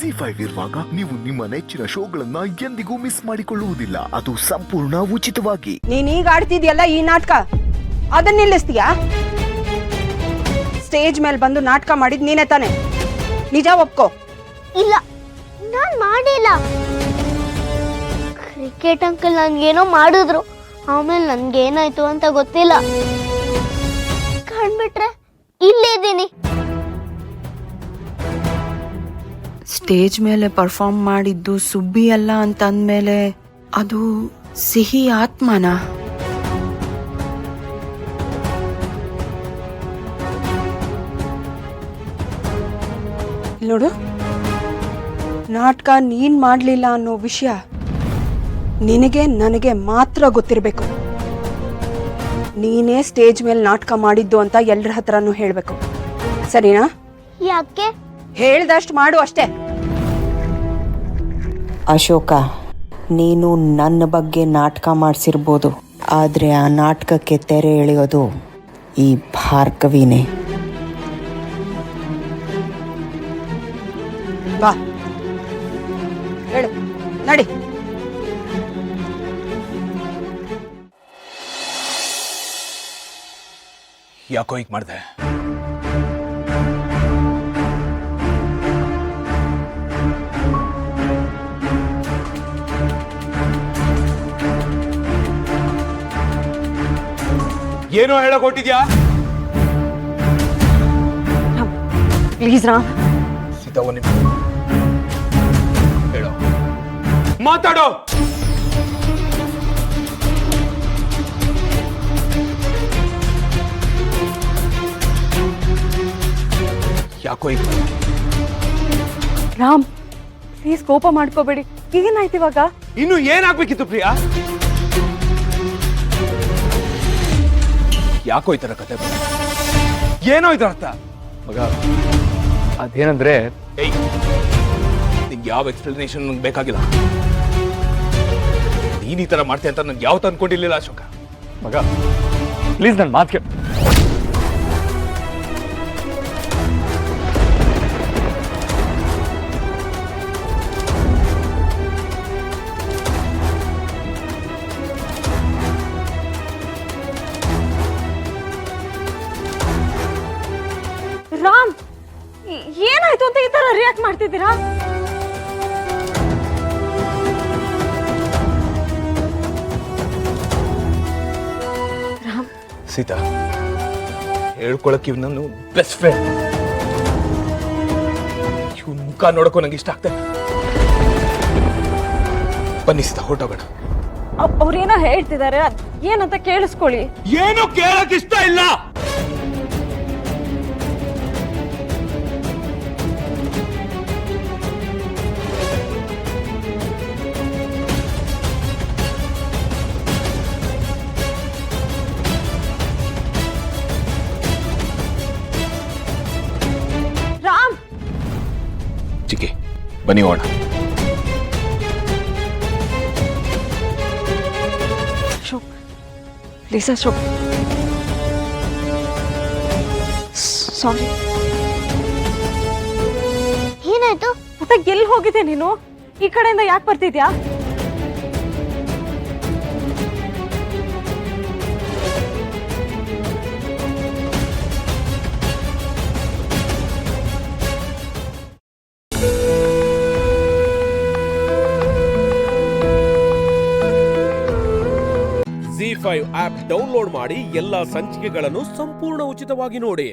ZEE5 ಇರುವಾಗ ನೀವು ನಿಮ್ಮ ನೆಚ್ಚಿನ ಶೋಗಳನ್ನ ಎಂದಿಗೂ ಮಿಸ್ ಮಾಡಿಕೊಳ್ಳುವುದಿಲ್ಲ. ಅದು ಸಂಪೂರ್ಣ ಉಚಿತವಾಗಿ. ನೀನೀಗ ಆಡ್ತಿದ್ಯಲ್ಲ ಈ ನಾಟಕ, ಅದನ್ನ ನಿಲ್ಲಿಸ್ತೀಯಾ? ಸ್ಟೇಜ್ ಮೇಲೆ ಬಂದು ನಾಟಕ ಮಾಡಿದ್ ನೀನೇ ತಾನೆ, ನಿಜ ಒಪ್ಕೋ. ಇಲ್ಲ, ನಾನ್ ಮಾಡಿಲ್ಲ. ಕ್ರಿಕೆಟ್ ಅಂಕಲ್ ನನ್ಗೇನೋ ಮಾಡಿದ್ರು, ಆಮೇಲೆ ನನ್ಗೇನಾಯ್ತು ಅಂತ ಗೊತ್ತಿಲ್ಲ. ಕಂಡ್ಬಿಟ್ರೆ ಇಲ್ಲೇ ಇದ್ದೀನಿ. ಸ್ಟೇಜ್ ಮೇಲೆ ಪರ್ಫಾರ್ಮ್ ಮಾಡಿದ್ದು ಸುಬ್ಬಿ ಅಲ್ಲ ಅಂತ ಅಂದ್ಮೇಲೆ ಅದು ಸಿಹಿ ಆತ್ಮನ? ನೋಡು, ನಾಟಕ ನೀನ್ ಮಾಡ್ಲಿಲ್ಲ ಅನ್ನೋ ವಿಷಯ ನಿನಗೆ ನನಗೆ ಮಾತ್ರ ಗೊತ್ತಿರಬೇಕು. ನೀನೇ ಸ್ಟೇಜ್ ಮೇಲೆ ನಾಟಕ ಮಾಡಿದ್ದು ಅಂತ ಎಲ್ಲರ ಹತ್ರನೂ ಹೇಳ್ಬೇಕು, ಸರಿನಾ? ಯಾಕೆ? ಹೇಳ್ದಷ್ಟು ಮಾಡು ಅಷ್ಟೇ. ಅಶೋಕ, ನೀನು ನನ್ನ ಬಗ್ಗೆ ನಾಟಕ ಮಾಡಿಸಿರ್ಬೋದು, ಆದರೆ ಆ ನಾಟಕಕ್ಕೆ ತೆರೆ ಎಳೆಯೋದು ಈ ಭಾರ್ಗವಿನೇ. ಬಾ, ಹೇಳು, ನಡಿ. ಯಾಕೋ ಹೀಗೆ ಮಾಡಿದೆ? ಏನೋ ಹೇಳಕ್ ಹೊಟ್ಟಿದ್ಯಾ? ಪ್ಲೀಸ್ ರಾಮ್. ಸೀತಾ, ಒಂದು ನಿಮಿಷ ಹೇಳೋ, ಮಾತಾಡೋ. ಯಾಕೋ ಈಗ? ರಾಮ್, ಪ್ಲೀಸ್ ಕೋಪ ಮಾಡ್ಕೋಬೇಡಿ. ಏನಾಯ್ತು ಇವಾಗ? ಇನ್ನು ಏನಾಗ್ಬೇಕಿತ್ತು ಪ್ರಿಯಾ? ಯಾಕೋ ಈ ತರ ಕತೆ? ಏನೋ ಇದರ ಅರ್ಥ? ಮಗ, ಅದೇನಂದ್ರೆ ನಿಂಗೆ ಯಾವ ಎಕ್ಸ್ಪ್ಲನೇಷನ್ ನಂಗೆ ಬೇಕಾಗಿಲ್ಲ. ನೀನ್ ಈ ತರ ಮಾಡ್ತೀಯ ಅಂತ ನನ್ಗೆ ಯಾವತ್ತು ಅನ್ಕೊಂಡಿರ್ಲಿಲ್ಲ ಅಶೋಕ. ಮಗ, ಪ್ಲೀಸ್ ನನ್ನ ಮಾತು ಕೇಳು. ರಾಮ್, ಏನಾಯ್ತು ಅಂತ ಈ ತರ ರಿಯಾಕ್ಟ್ ಮಾಡ್ತಿದ್ದೀರಾ? ರಾಮ್, ಸೀತಾ, ಹೇಳ್ಕೊಳಕ್ ಇವ್ ನನ್ನ ಬೆಸ್ಟ್ ಫ್ರೆಂಡ್. ಇವ್ ಮುಖ ನೋಡಕ್ಕೂ ನಂಗೆ ಇಷ್ಟ ಆಗ್ತದೆ. ಬನ್ನಿ ಸೀತಾ, ಹೊರಟೋಗೋಣ. ಅವ್ರೇನೋ ಹೇಳ್ತಿದ್ದಾರೆ, ಏನಂತ ಕೇಳಿಸ್ಕೊಳ್ಳಿ. ಏನೋ ಕೇಳಕ್ ಇಷ್ಟ ಇಲ್ಲ. ರಾಮ್, ಚಿಕ್ಕಿ, ಬನ್ನಿ ಹೋಗೋಣ. ಅಶೋಕ್, ಪ್ಲೀಸ್ ಅಶೋಕ್, ಸಾರಿ. ಏನಾಯ್ತು? ಮತ್ತೆ ಎಲ್ಲಿ ಹೋಗಿದ್ದೆ ನೀನು? ಈ ಕಡೆಯಿಂದ ಯಾಕೆ ಬರ್ತಿದ್ಯಾ? ZEE5 ಆಪ್ ಡೌನ್ಲೋಡ್ ಮಾಡಿ ಎಲ್ಲಾ ಸಂಚಿಕೆಗಳನ್ನು ಸಂಪೂರ್ಣ ಉಚಿತವಾಗಿ ನೋಡಿ.